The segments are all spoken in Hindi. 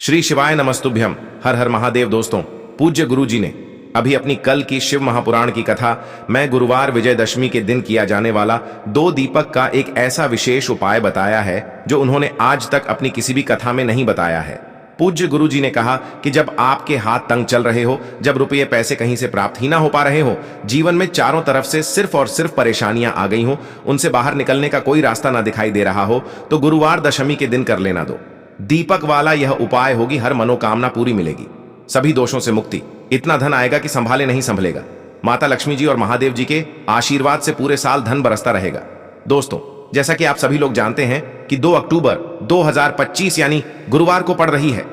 श्री शिवाय नमस्तुभ्यम। हर हर महादेव। दोस्तों, पूज्य गुरु जी ने अभी अपनी कल की शिव महापुराण की कथा मैं गुरुवार विजयदशमी के दिन किया जाने वाला 2 दीपक का एक ऐसा विशेष उपाय बताया है जो उन्होंने आज तक अपनी किसी भी कथा में नहीं बताया है। पूज्य गुरु जी ने कहा कि जब आपके हाथ तंग चल रहे हो, जब रुपये पैसे कहीं से प्राप्त ही ना हो पा रहे हो, जीवन में चारों तरफ से सिर्फ और सिर्फ परेशानियां आ गई हो, उनसे बाहर निकलने का कोई रास्ता ना दिखाई दे रहा हो, तो गुरुवार दशमी के दिन कर लेना दो। दीपक वाला यह उपाय होगी, हर मनोकामना पूरी मिलेगी, सभी दोषों से मुक्ति, इतना धन आएगा कि संभाले नहीं संभलेगा। माता लक्ष्मी जी और महादेव जी के आशीर्वाद से पूरे साल धन बरसता रहेगा। दोस्तों, जैसा कि आप सभी लोग जानते हैं कि 2 अक्टूबर 2025 यानी गुरुवार को पड़ रही है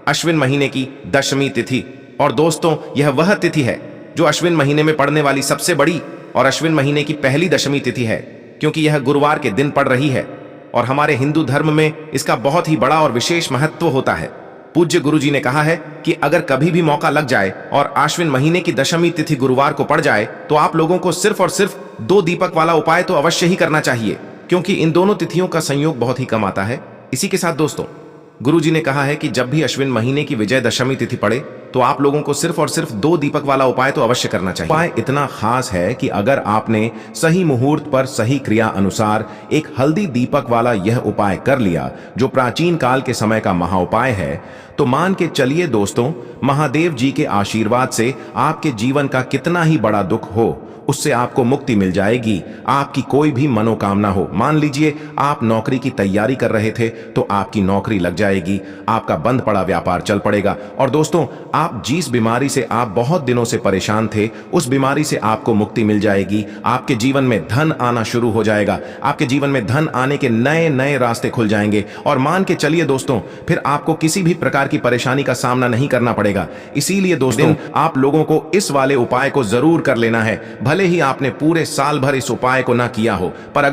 अश्विन महीने की दशमी तिथि। और दोस्तों, यह वह तिथि है जो अश्विन महीने में पड़ने वाली सबसे बड़ी और अश्विन महीने की पहली दशमी तिथि है, क्योंकि यह गुरुवार के दिन पड़ रही है और हमारे हिंदू धर्म में इसका बहुत ही बड़ा और विशेष महत्व होता है। पूज्य गुरु जी ने कहा है कि अगर कभी भी मौका लग जाए और आश्विन महीने की दशमी तिथि गुरुवार को पड़ जाए तो आप लोगों को सिर्फ और सिर्फ 2 दीपक वाला उपाय तो अवश्य ही करना चाहिए, क्योंकि इन दोनों तिथियों का संयोग बहुत ही कम आता है। इसी के साथ दोस्तों, गुरु जी ने कहा है कि जब भी अश्विन महीने की विजयदशमी तिथि पड़े तो आप लोगों को सिर्फ और सिर्फ 2 दीपक वाला उपाय तो अवश्य करना चाहिए। उपाय इतना खास है कि अगर आपने सही मुहूर्त पर सही क्रिया अनुसार एक हल्दी दीपक वाला यह उपाय कर लिया, जो प्राचीन काल के समय का महा उपाय है, तो मान के चलिए दोस्तों, महादेव जी के आशीर्वाद से आपके जीवन का कितना ही बड़ा दुख हो, उससे आपको मुक्ति मिल जाएगी। आपकी कोई भी मनोकामना हो, मान लीजिए आप नौकरी की तैयारी कर रहे थे तो आपकी नौकरी लग जाएगी, आपका बंद पड़ा व्यापार चल पड़ेगा। और दोस्तों, आप जिस बीमारी से आप बहुत दिनों से परेशान थे, उस बीमारी से आपको मुक्ति मिल जाएगी। आपके जीवन में धन आना शुरू हो जाएगा, आपके जीवन में धन आने के नए नए रास्ते खुल जाएंगे। और मान के चलिए दोस्तों, फिर आपको किसी भी प्रकार की परेशानी का सामना नहीं करना पड़ेगा। इसीलिए दोस्तों, आप लोगों को इस वाले उपाय को जरूर कर लेना है। भले ही आपने पूरे साल भर इस उपाय को ना किया हो, पर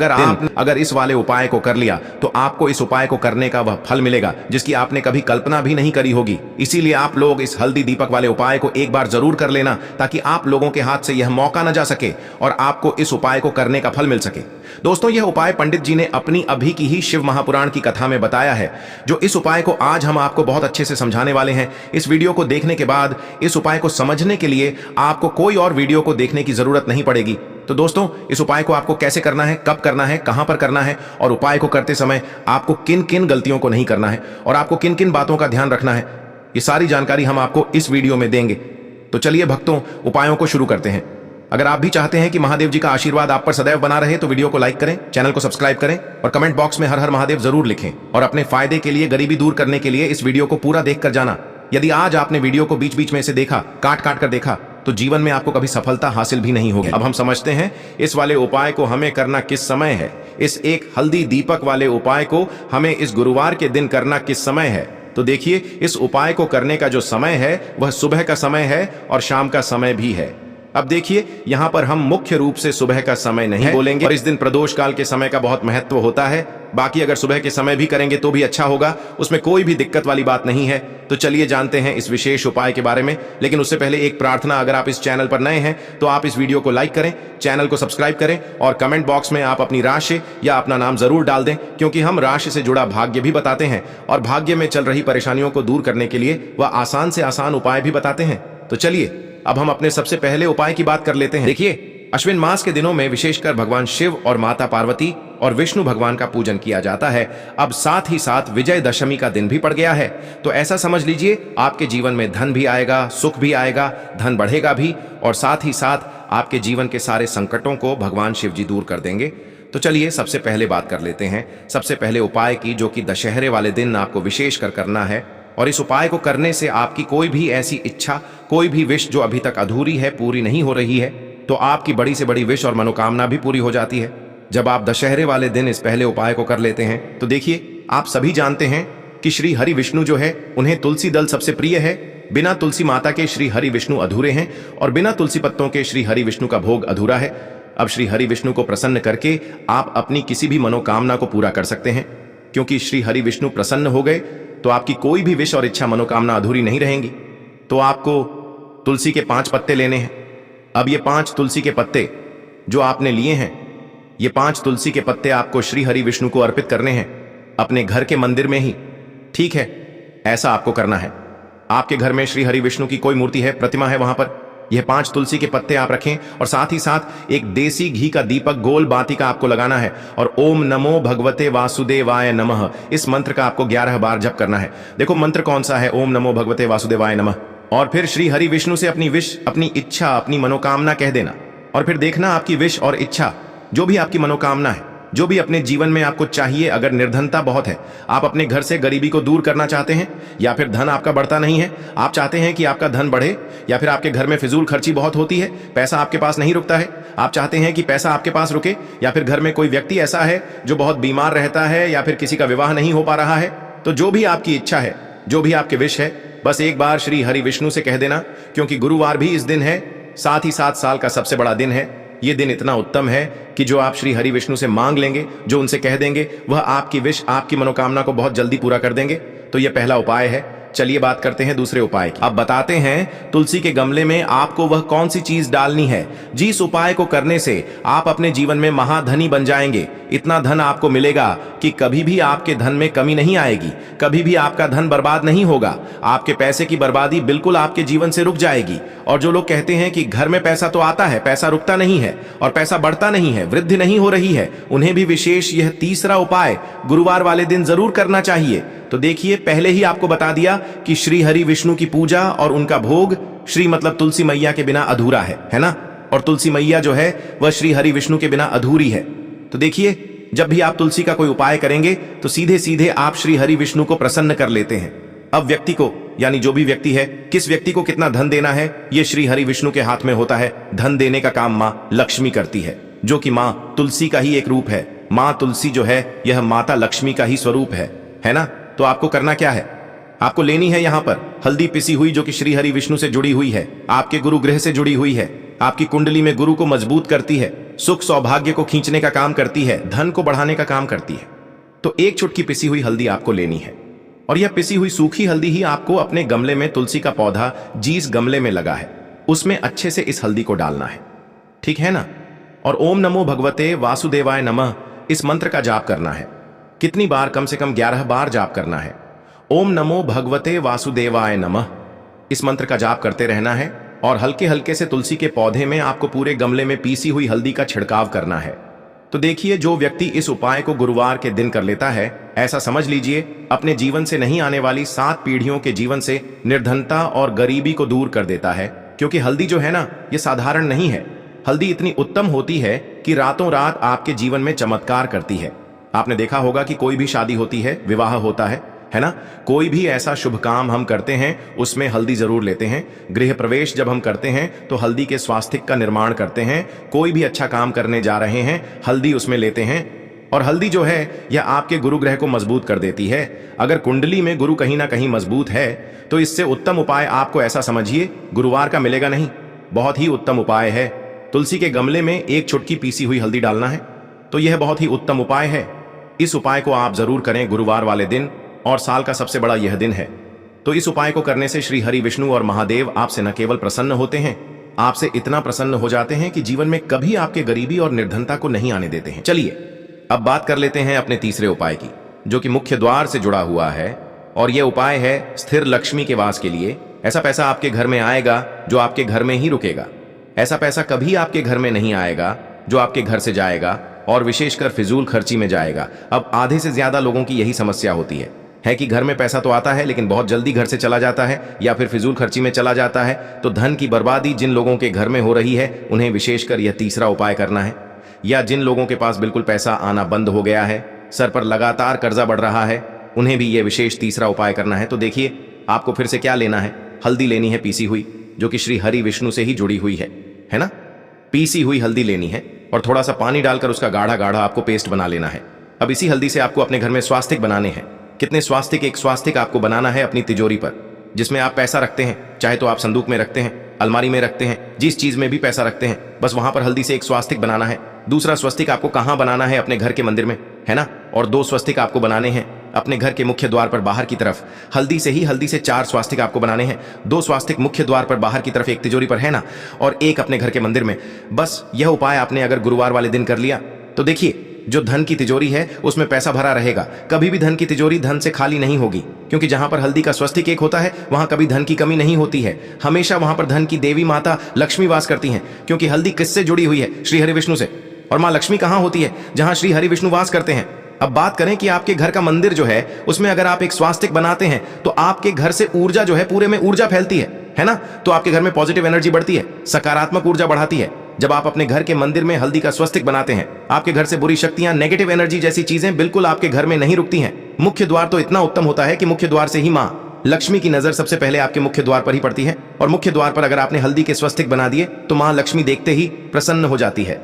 अगर इस वाले उपाय को कर लिया तो आपको इस उपाय को करने का वह फल मिलेगा जिसकी आपने कभी कल्पना भी नहीं करी होगी। इसीलिए आप लोग इस हल्दी दीपक वाले उपाय को एक बार जरूर कर लेना, ताकि आप लोगों के हाथ से यह मौका न जा सके और आपको इस उपाय को करने का फल मिल सके। दोस्तों, यह उपाय पंडित जी ने अपनी अभी की ही शिव महापुराण की कथा में बताया है, जो इस उपाय को आज हम आपको बहुत अच्छे से समझाने वाले हैं। इस वीडियो को देखने के बाद इस उपाय को समझने के लिए आपको कोई और वीडियो को देखने की जरूरत नहीं पड़ेगी। तो दोस्तों, इस उपाय को आपको कैसे करना है, कब करना है, कहां पर करना है, और उपाय को करते समय आपको किन किन गलतियों को नहीं करना है और आपको किन किन बातों का ध्यान रखना है, ये सारी जानकारी हम आपको इस वीडियो में देंगे। तो चलिए भक्तों, उपायों को शुरू करते हैं। अगर आप भी चाहते हैं कि महादेव जी का आशीर्वाद आप पर सदैव बना रहे तो वीडियो को लाइक करें, चैनल को सब्सक्राइब करें और कमेंट बॉक्स में हर हर महादेव जरूर लिखें। और अपने फायदे के लिए, गरीबी दूर करने के लिए इस वीडियो को पूरा देखकर जाना। यदि आज आपने वीडियो को बीच बीच में से देखा, काट काट कर देखा, तो जीवन में आपको कभी सफलता हासिल भी नहीं होगी। अब हम समझते हैं इस वाले उपाय को हमें करना किस समय है। इस एक हल्दी दीपक वाले उपाय को हमें इस गुरुवार के दिन करना किस समय है। तो देखिए, इस उपाय को करने का जो समय है वह सुबह का समय है और शाम का समय भी है। अब देखिए, यहां पर हम मुख्य रूप से सुबह का समय नहीं बोलेंगे और इस दिन प्रदोष काल के समय का बहुत महत्व होता है। बाकी अगर सुबह के समय भी करेंगे तो भी अच्छा होगा, उसमें कोई भी दिक्कत वाली बात नहीं है। तो चलिए जानते हैं इस विशेष उपाय के बारे में। लेकिन उससे पहले एक प्रार्थना, अगर आप इस चैनल पर नए हैं तो आप इस वीडियो को लाइक करें, चैनल को सब्सक्राइब करें और कमेंट बॉक्स में आप अपनी राशि या अपना नाम जरूर डाल दें, क्योंकि हम राशि से जुड़ा भाग्य भी बताते हैं और भाग्य में चल रही परेशानियों को दूर करने के लिए वह आसान से आसान उपाय भी बताते हैं। तो चलिए अब हम अपने सबसे पहले उपाय की बात कर लेते हैं। देखिए, अश्विन मास के दिनों में विशेषकर भगवान शिव और माता पार्वती और विष्णु भगवान का पूजन किया जाता है। अब साथ ही साथ विजयदशमी का दिन भी पड़ गया है, तो ऐसा समझ लीजिए आपके जीवन में धन भी आएगा, सुख भी आएगा, धन बढ़ेगा भी, और साथ ही साथ आपके जीवन के सारे संकटों को भगवान शिव जी दूर कर देंगे। तो चलिए सबसे पहले बात कर लेते हैं सबसे पहले उपाय की, जो कि दशहरे वाले दिन आपको विशेष कर करना है। और इस उपाय को करने से आपकी कोई भी ऐसी इच्छा, कोई भी विश जो अभी तक अधूरी है, पूरी नहीं हो रही है, तो आपकी बड़ी से बड़ी विश और मनोकामना भी पूरी हो जाती है जब आप दशहरे वाले दिन इस पहले उपाय को कर लेते हैं। तो देखिए, आप सभी जानते हैं कि श्री हरि विष्णु जो है, उन्हें तुलसी दल सबसे प्रिय है। बिना तुलसी माता के श्री हरि विष्णु अधूरे हैं और बिना तुलसी पत्तों के श्री हरि विष्णु का भोग अधूरा है। अब श्री हरि विष्णु को प्रसन्न करके आप अपनी किसी भी मनोकामना को पूरा कर सकते हैं, क्योंकि श्री हरि विष्णु प्रसन्न हो गए तो आपकी कोई भी विश और इच्छा मनोकामना अधूरी नहीं रहेंगी। तो आपको तुलसी के 5 पत्ते लेने हैं। अब ये 5 तुलसी के पत्ते जो आपने लिए हैं, ये 5 तुलसी के पत्ते आपको श्री हरि विष्णु को अर्पित करने हैं अपने घर के मंदिर में ही। ठीक है, ऐसा आपको करना है। आपके घर में श्री हरि विष्णु की कोई मूर्ति है, प्रतिमा है, वहां पर यह 5 तुलसी के पत्ते आप रखें और साथ ही साथ एक देसी घी का दीपक गोल बाती का आपको लगाना है और ओम नमो भगवते वासुदेवाय नमः इस मंत्र का आपको 11 बार जप करना है। देखो मंत्र कौन सा है, ओम नमो भगवते वासुदेवाय नमः। और फिर श्री हरि विष्णु से अपनी विश, अपनी इच्छा, अपनी मनोकामना कह देना और फिर देखना आपकी विश और इच्छा, जो भी आपकी मनोकामना है, जो भी अपने जीवन में आपको चाहिए। अगर निर्धनता बहुत है, आप अपने घर से गरीबी को दूर करना चाहते हैं, या फिर धन आपका बढ़ता नहीं है, आप चाहते हैं कि आपका धन बढ़े, या फिर आपके घर में फिजूल खर्ची बहुत होती है, पैसा आपके पास नहीं रुकता है, आप चाहते हैं कि पैसा आपके पास रुके, या फिर घर में कोई व्यक्ति ऐसा है जो बहुत बीमार रहता है, या फिर किसी का विवाह नहीं हो पा रहा है, तो जो भी आपकी इच्छा है, जो भी आपके विश है, बस एक बार श्री हरि विष्णु से कह देना। क्योंकि गुरुवार भी इस दिन है, साथ ही साथ साल का सबसे बड़ा दिन है। ये दिन इतना उत्तम है कि जो आप श्री हरि विष्णु से मांग लेंगे, जो उनसे कह देंगे, वह आपकी विश, आपकी मनोकामना को बहुत जल्दी पूरा कर देंगे। तो यह पहला उपाय है। चलिए बात करते हैं दूसरे उपाय की। अब बताते हैं तुलसी के गमले में आपको वह कौन सी चीज डालनी है जिस उपाय को करने से आप अपने जीवन में महाधनी बन जाएंगे। इतना धन आपको मिलेगा कि कभी भी आपके धन में कमी नहीं आएगी, कभी भी आपका धन बर्बाद नहीं होगा। आपके पैसे की बर्बादी बिल्कुल आपके जीवन से रुक जाएगी। और जो लोग कहते हैं कि घर में पैसा तो आता है, पैसा रुकता नहीं है और पैसा बढ़ता नहीं है, वृद्धि नहीं हो रही है, उन्हें भी विशेष यह तीसरा उपाय गुरुवार वाले दिन जरूर करना चाहिए। तो देखिए, पहले ही आपको बता दिया कि श्री हरि विष्णु की पूजा और उनका भोग, श्री मतलब तुलसी मैया के बिना अधूरा है ना। और तुलसी मैया जो है वह श्री हरि विष्णु के बिना अधूरी है। तो देखिए, जब भी आप तुलसी का कोई उपाय करेंगे तो सीधे सीधे आप श्री हरि विष्णु को प्रसन्न कर लेते हैं। अब व्यक्ति को, यानी जो भी व्यक्ति है, किस व्यक्ति को कितना धन देना है, यह श्री हरि विष्णु के हाथ में होता है। धन देने का काम मां लक्ष्मी करती है, जो कि मां तुलसी का ही एक रूप है। मां तुलसी जो है यह माता लक्ष्मी का ही स्वरूप है ना। तो आपको करना क्या है, आपको लेनी है यहां पर हल्दी पिसी हुई, जो कि श्री हरि विष्णु से जुड़ी हुई है, आपके गुरु गृह से जुड़ी हुई है, आपकी कुंडली में गुरु को मजबूत करती है, सुख सौभाग्य को खींचने का काम करती है, धन को बढ़ाने का काम करती है। तो एक चुटकी पिसी हुई हल्दी आपको लेनी है और यह पिसी हुई सूखी हल्दी ही आपको अपने गमले में, तुलसी का पौधा जिस गमले में लगा है उसमें अच्छे से इस हल्दी को डालना है, ठीक है ना। और ओम नमो भगवते वासुदेवाय नमः इस मंत्र का जाप करना है। कितनी बार, कम से कम 11 बार जाप करना है। ओम नमो भगवते वासुदेवाय नमः इस मंत्र का जाप करते रहना है और हल्के हल्के से तुलसी के पौधे में आपको पूरे गमले में पीसी हुई हल्दी का छिड़काव करना है। तो देखिए, जो व्यक्ति इस उपाय को गुरुवार के दिन कर लेता है, ऐसा समझ लीजिए अपने जीवन से नहीं आने वाली 7 पीढ़ियों के जीवन से निर्धनता और गरीबी को दूर कर देता है। क्योंकि हल्दी जो है ना, ये साधारण नहीं है। हल्दी इतनी उत्तम होती है कि रातों रात आपके जीवन में चमत्कार करती है। आपने देखा होगा कि कोई भी शादी होती है, विवाह होता है ना, कोई भी ऐसा शुभ काम हम करते हैं उसमें हल्दी जरूर लेते हैं। गृह प्रवेश जब हम करते हैं तो हल्दी के स्वास्तिक का निर्माण करते हैं। कोई भी अच्छा काम करने जा रहे हैं, हल्दी उसमें लेते हैं। और हल्दी जो है यह आपके गुरु ग्रह को मजबूत कर देती है। अगर कुंडली में गुरु कहीं ना कहीं मजबूत है तो इससे उत्तम उपाय आपको ऐसा समझिए गुरुवार का मिलेगा नहीं। बहुत ही उत्तम उपाय है। तुलसी के गमले में एक चुटकी पीसी हुई हल्दी डालना है, तो यह बहुत ही उत्तम उपाय है। इस उपाय को आप जरूर करें गुरुवार वाले दिन, और साल का सबसे बड़ा यह दिन है। तो इस उपाय को करने से श्री हरि विष्णु और महादेव आपसे न केवल प्रसन्न होते हैं, आपसे इतना प्रसन्न हो जाते हैं कि जीवन में कभी आपके गरीबी और निर्धनता को नहीं आने देते हैं। चलिए अब बात कर लेते हैं अपने तीसरे उपाय की, जो कि मुख्य द्वार से जुड़ा हुआ है। और यह उपाय है स्थिर लक्ष्मी के वास के लिए। ऐसा पैसा आपके घर में आएगा जो आपके घर में ही रुकेगा। ऐसा पैसा कभी आपके घर में नहीं आएगा जो आपके घर से जाएगा, और विशेषकर फिजूल खर्ची में जाएगा। अब आधे से ज्यादा लोगों की यही समस्या होती है कि घर में पैसा तो आता है लेकिन बहुत जल्दी घर से चला जाता है, या फिर फिजूल खर्ची में चला जाता है। तो धन की बर्बादी जिन लोगों के घर में हो रही है उन्हें विशेषकर यह तीसरा उपाय करना है। या जिन लोगों के पास बिल्कुल पैसा आना बंद हो गया है, सर पर लगातार कर्जा बढ़ रहा है, उन्हें भी यह विशेष तीसरा उपाय करना है। तो देखिए, आपको फिर से क्या लेना है, हल्दी लेनी है पीसी हुई, जो कि श्री हरि विष्णु से ही जुड़ी हुई है ना। पीसी हुई हल्दी लेनी है और थोड़ा सा पानी डालकर उसका गाढ़ा गाढ़ा आपको पेस्ट बना लेना है। अब इसी हल्दी से आपको अपने घर में स्वास्तिक बनाने हैं। कितने स्वास्तिक? एक स्वास्तिक आपको बनाना है अपनी तिजोरी पर, जिसमें आप पैसा रखते हैं। चाहे तो आप संदूक में रखते हैं, अलमारी में रखते हैं, जिस चीज में भी पैसा रखते हैं, बस वहां पर हल्दी से एक स्वास्तिक बनाना है। दूसरा स्वस्तिक आपको कहां बनाना है? अपने घर के मंदिर में, है ना। और 2 स्वस्तिक आपको बनाने हैं अपने घर के मुख्य द्वार पर बाहर की तरफ। हल्दी से 4 स्वास्तिक आपको बनाने हैं। 2 स्वास्तिक मुख्य द्वार पर बाहर की तरफ, एक तिजोरी पर, है ना, और एक अपने घर के मंदिर में। बस यह उपाय आपने अगर गुरुवार वाले दिन कर लिया तो देखिए जो धन की तिजोरी है उसमें पैसा भरा रहेगा। कभी भी धन की तिजोरी धन से खाली नहीं होगी, क्योंकि जहां पर हल्दी का स्वस्तिक एक होता है वहां कभी धन की कमी नहीं होती है। हमेशा वहां पर धन की देवी माता लक्ष्मी वास करती हैं, क्योंकि हल्दी किससे जुड़ी हुई है? श्री हरि विष्णु से। और मां लक्ष्मी कहां होती है? जहां श्री हरि विष्णु वास करते हैं। अब बात करें कि आपके घर का मंदिर जो है उसमें अगर आप एक स्वास्तिक बनाते हैं तो आपके घर से ऊर्जा जो है पूरे में ऊर्जा फैलती है ना? तो आपके घर में पॉजिटिव एनर्जी बढ़ती है, सकारात्मक ऊर्जा बढ़ाती है। जब आप अपने घर के मंदिर में हल्दी का स्वस्तिक बनाते हैं, आपके घर से बुरी शक्तियां, नेगेटिव एनर्जी जैसी चीजें बिल्कुल आपके घर में नहीं रुकती हैं। मुख्य द्वार तो इतना उत्तम होता है कि मुख्य द्वार से ही मां लक्ष्मी की नजर सबसे पहले आपके मुख्य द्वार पर ही पड़ती है। और मुख्य द्वार पर अगर आपने हल्दी के स्वस्तिक बना दिए तो मां लक्ष्मी देखते ही प्रसन्न हो जाती है,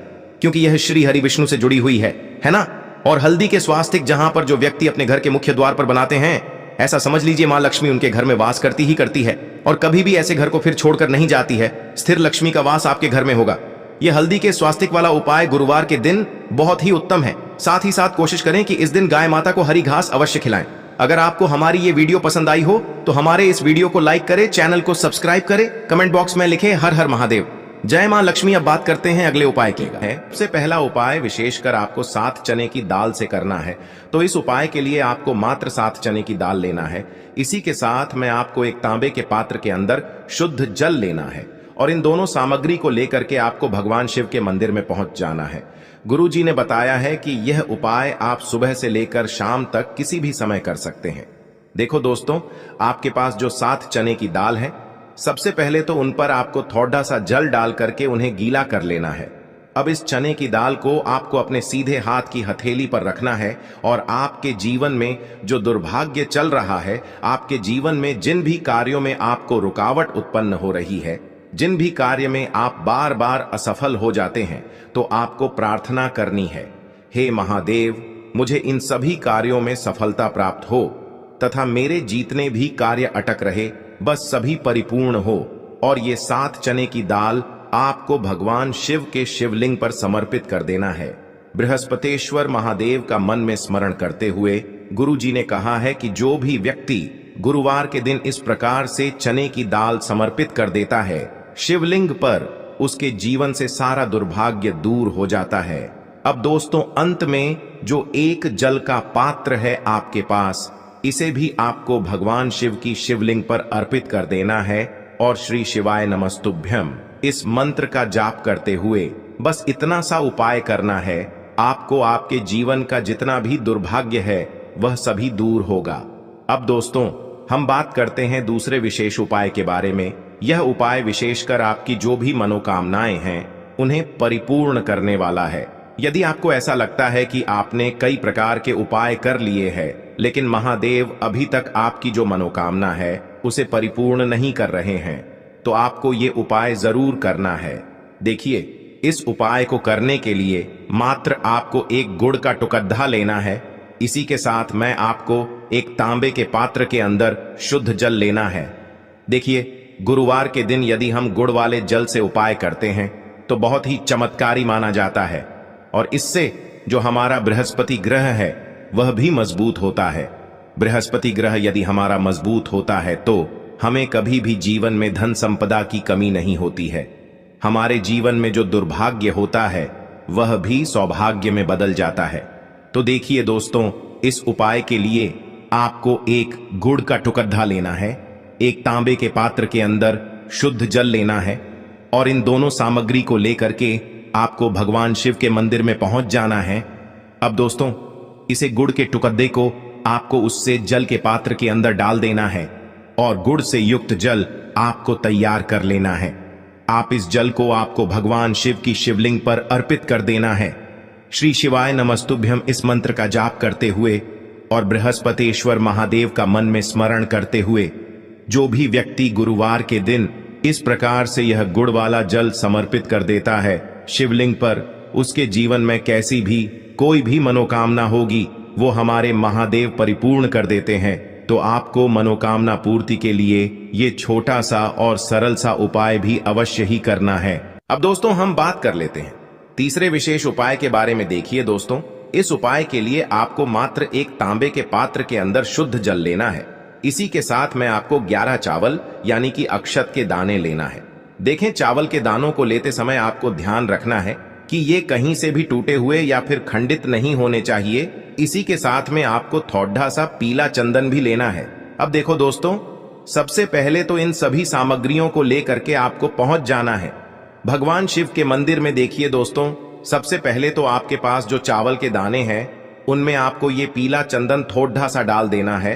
क्योंकि यह श्री हरि विष्णु से जुड़ी हुई है ना? और हल्दी के स्वास्तिक जहां पर जो व्यक्ति अपने घर के मुख्य द्वार पर बनाते हैं, ऐसा समझ लीजिए मां लक्ष्मी उनके घर में वास करती ही करती है और कभी भी ऐसे घर को फिर छोड़कर नहीं जाती है। स्थिर लक्ष्मी का वास आपके घर में होगा। यह हल्दी के स्वास्तिक वाला उपाय गुरुवार के दिन बहुत ही उत्तम है। साथ ही साथ कोशिश करें कि इस दिन गाय माता को हरी घास अवश्य खिलाएं। अगर आपको हमारी ये वीडियो पसंद आई हो तो हमारे इस वीडियो को लाइक करें, चैनल को सब्सक्राइब करें, कमेंट बॉक्स में लिखें हर हर महादेव, जय मां लक्ष्मी। अब बात करते हैं अगले उपाय की। सबसे पहला उपाय विशेषकर आपको 7 चने की दाल से करना है। तो इस उपाय के लिए आपको मात्र 7 चने की दाल लेना है। इसी के साथ में आपको एक तांबे के पात्र के अंदर शुद्ध जल लेना है और इन दोनों सामग्री को लेकर के आपको भगवान शिव के मंदिर में पहुंच जाना है। गुरुजी ने बताया है कि यह उपाय आप सुबह से लेकर शाम तक किसी भी समय कर सकते हैं। देखो दोस्तों, आपके पास जो 7 चने की दाल है, सबसे पहले तो उन पर आपको थोड़ा सा जल डाल करके उन्हें गीला कर लेना है। अब इस चने की दाल को आपको अपने सीधे हाथ की हथेली पर रखना है और आपके जीवन में जो दुर्भाग्य चल रहा है, आपके जीवन में जिन भी कार्यों में आपको रुकावट उत्पन्न हो रही है, जिन भी कार्य में आप बार बार असफल हो जाते हैं, तो आपको प्रार्थना करनी है, हे महादेव, मुझे इन सभी कार्यों में सफलता प्राप्त हो तथा मेरे जितने भी कार्य अटक रहे बस सभी परिपूर्ण हो। और ये 7 चने की दाल आपको भगवान शिव के शिवलिंग पर समर्पित कर देना है। बृहस्पतेश्वर महादेव का मन में स्मरण करते हुए गुरुजी ने कहा है कि जो भी व्यक्ति गुरुवार के दिन इस प्रकार से चने की दाल समर्पित कर देता है शिवलिंग पर, उसके जीवन से सारा दुर्भाग्य दूर हो जाता है। अब दोस्तों, अंत में जो एक जल का पात्र है आपके पास, इसे भी आपको भगवान शिव की शिवलिंग पर अर्पित कर देना है और श्री शिवाय नमस्तुभ्यम इस मंत्र का जाप करते हुए बस इतना सा उपाय करना है। आपको आपके जीवन का जितना भी दुर्भाग्य है वह सभी दूर होगा। अब दोस्तों, हम बात करते हैं दूसरे विशेष उपाय के बारे में। यह उपाय विशेषकर आपकी जो भी मनोकामनाएं हैं उन्हें परिपूर्ण करने वाला है। यदि आपको ऐसा लगता है कि आपने कई प्रकार के उपाय कर लिए हैं लेकिन महादेव अभी तक आपकी जो मनोकामना है उसे परिपूर्ण नहीं कर रहे हैं, तो आपको ये उपाय जरूर करना है। देखिए, इस उपाय को करने के लिए मात्र आपको एक गुड़ का टुकड़ा लेना है। इसी के साथ मैं आपको एक तांबे के पात्र के अंदर शुद्ध जल लेना है। देखिए, गुरुवार के दिन यदि हम गुड़ वाले जल से उपाय करते हैं तो बहुत ही चमत्कारी माना जाता है और इससे जो हमारा बृहस्पति ग्रह है वह भी मजबूत होता है। बृहस्पति ग्रह यदि हमारा मजबूत होता है तो हमें कभी भी जीवन में धन संपदा की कमी नहीं होती है। हमारे जीवन में जो दुर्भाग्य होता है वह भी सौभाग्य में बदल जाता है। तो देखिए दोस्तों, इस उपाय के लिए आपको एक गुड़ का टुकड़ा लेना है, एक तांबे के पात्र के अंदर शुद्ध जल लेना है और इन दोनों सामग्री को लेकर के आपको भगवान शिव के मंदिर में पहुंच जाना है। अब दोस्तों, इसे गुड़ के टुकड़े को आपको उससे जल के पात्र के अंदर डाल देना है और गुड़ से युक्त जल आपको तैयार कर लेना है। आप इस जल को आपको भगवान शिव की शिवलिंग पर अर्पित कर देना है। श्री शिवाय नमस्तुभ्यम इस मंत्र का जाप करते हुए और बृहस्पतेश्वर महादेव का मन में स्मरण करते हुए जो भी व्यक्ति गुरुवार के दिन इस प्रकार से यह गुड़ वाला जल समर्पित कर देता है शिवलिंग पर, उसके जीवन में कैसी भी कोई भी मनोकामना होगी वो हमारे महादेव परिपूर्ण कर देते हैं। तो आपको मनोकामना पूर्ति के लिए ये छोटा सा और सरल सा उपाय भी अवश्य ही करना है। अब दोस्तों, हम बात कर लेते हैं तीसरे विशेष उपाय के बारे में। देखिए दोस्तों, इस उपाय के लिए आपको मात्र एक तांबे के पात्र के अंदर शुद्ध जल लेना है। इसी के साथ में आपको 11 चावल यानी कि अक्षत के दाने लेना है। देखें, चावल के दानों को लेते समय आपको ध्यान रखना है कि ये कहीं से भी टूटे हुए या फिर खंडित नहीं होने चाहिए। इसी के साथ में आपको थोड़ा सा पीला चंदन भी लेना है। अब देखो दोस्तों, सबसे पहले तो इन सभी सामग्रियों को लेकर के आपको पहुंच जाना है भगवान शिव के मंदिर में। देखिए दोस्तों, सबसे पहले तो आपके पास जो चावल के दाने हैं उनमें आपको ये पीला चंदन थोड़ा सा डाल देना है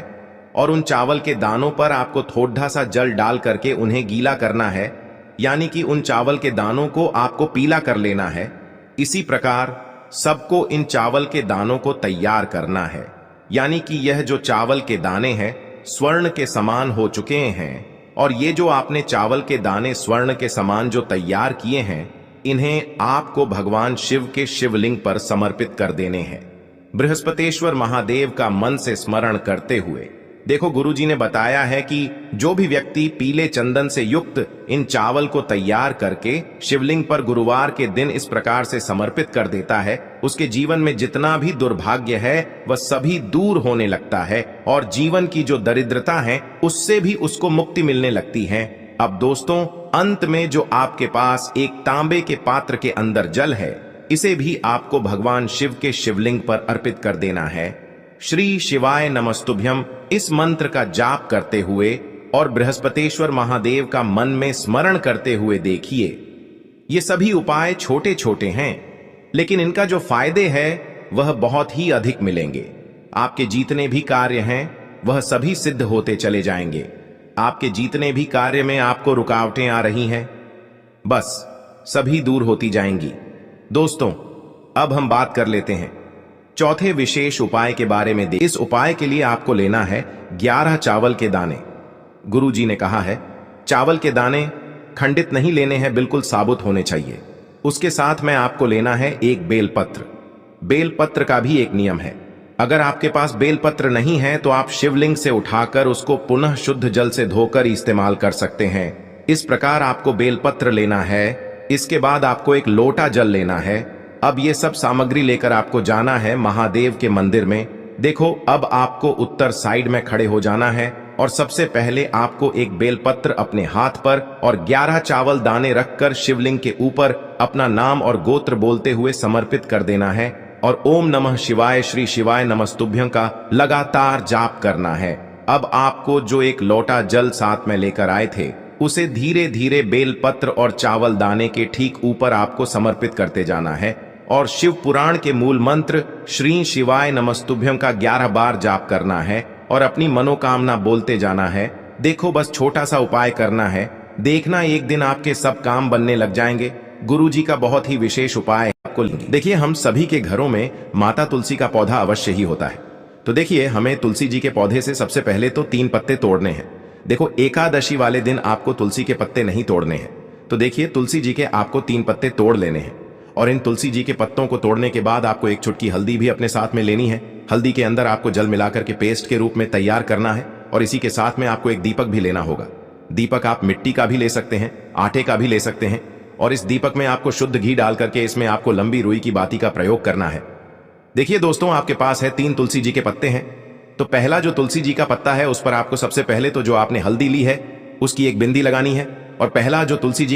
और उन चावल के दानों पर आपको थोड़ा सा जल डाल करके उन्हें गीला करना है, यानी कि उन चावल के दानों को आपको पीला कर लेना है। इसी प्रकार सबको इन चावल के दानों को तैयार करना है, यानी कि यह जो चावल के दाने हैं स्वर्ण के समान हो चुके हैं। और ये जो आपने चावल के दाने स्वर्ण के समान जो तैयार किए हैं, इन्हें आपको भगवान शिव के शिवलिंग पर समर्पित कर देने हैं बृहस्पतेश्वर महादेव का मन से स्मरण करते हुए। देखो, गुरुजी ने बताया है कि जो भी व्यक्ति पीले चंदन से युक्त इन चावल को तैयार करके शिवलिंग पर गुरुवार के दिन इस प्रकार से समर्पित कर देता है, उसके जीवन में जितना भी दुर्भाग्य है वह सभी दूर होने लगता है और जीवन की जो दरिद्रता है उससे भी उसको मुक्ति मिलने लगती है। अब दोस्तों, अंत में जो आपके पास एक तांबे के पात्र के अंदर जल है, इसे भी आपको भगवान शिव के शिवलिंग पर अर्पित कर देना है। श्री शिवाय नमस्तुभ्यम इस मंत्र का जाप करते हुए और बृहस्पतेश्वर महादेव का मन में स्मरण करते हुए देखिए। ये सभी उपाय छोटे छोटे हैं, लेकिन इनका जो फायदे है वह बहुत ही अधिक मिलेंगे। आपके जितने भी कार्य हैं वह सभी सिद्ध होते चले जाएंगे। आपके जितने भी कार्य में आपको रुकावटें आ रही हैं, बस सभी दूर होती जाएंगी। दोस्तों, अब हम बात कर लेते हैं चौथे विशेष उपाय के बारे में। इस उपाय के लिए आपको लेना है 11 चावल के दाने। गुरुजी ने कहा है चावल के दाने खंडित नहीं लेने हैं, बिल्कुल साबुत होने चाहिए। उसके साथ में आपको लेना है एक बेलपत्र। बेलपत्र का भी एक नियम है, अगर आपके पास बेलपत्र नहीं है तो आप शिवलिंग से उठाकर उसको पुनः शुद्ध जल से धोकर इस्तेमाल कर सकते हैं। इस प्रकार आपको बेलपत्र लेना है। इसके बाद आपको एक लोटा जल लेना है। अब ये सब सामग्री लेकर आपको जाना है महादेव के मंदिर में। देखो, अब आपको उत्तर साइड में खड़े हो जाना है और सबसे पहले आपको एक बेलपत्र अपने हाथ पर और 11 चावल दाने रखकर शिवलिंग के ऊपर अपना नाम और गोत्र बोलते हुए समर्पित कर देना है और ओम नमः शिवाय श्री शिवाय नमस्तुभ्यं का लगातार जाप करना है। अब आपको जो एक लोटा जल साथ में लेकर आए थे उसे धीरे धीरे बेलपत्र और चावल दाने के ठीक ऊपर आपको समर्पित करते जाना है और शिव पुराण के मूल मंत्र श्री शिवाय नमस्तुभ्यं का 11 बार जाप करना है और अपनी मनोकामना बोलते जाना है। देखो, बस छोटा सा उपाय करना है, देखना एक दिन आपके सब काम बनने लग जाएंगे। गुरुजी का बहुत ही विशेष उपाय आपको लेंगे। देखिए, हम सभी के घरों में माता तुलसी का पौधा अवश्य ही होता है। तो देखिए, हमें तुलसी जी के पौधे से सबसे पहले तो 3 पत्ते तोड़ने हैं। देखो, एकादशी वाले दिन आपको तुलसी के पत्ते नहीं तोड़ने हैं। तो देखिए, तुलसी जी के आपको 3 पत्ते तोड़ लेने हैं और इन तुलसी जी के पत्तों को तोड़ने के बाद आपको एक चुटकी हल्दी भी अपने साथ में लेनी है। हल्दी के अंदर आपको जल मिलाकर के पेस्ट के रूप में तैयार करना है और इसी के साथ में आपको एक दीपक भी लेना होगा। दीपक आप मिट्टी का भी ले सकते हैं, आटे का भी ले सकते हैं और इस दीपक में आपको शुद्ध घी डाल करके इसमें आपको लंबी रुई की बाती का प्रयोग करना है। देखिए दोस्तों, आपके पास है 3 तुलसी जी के पत्ते हैं। तो पहला जो तुलसी जी का पत्ता है उस पर आपको सबसे पहले तो जो आपने हल्दी ली है उसकी एक बिंदी लगानी है और पहला जो तुलसी जी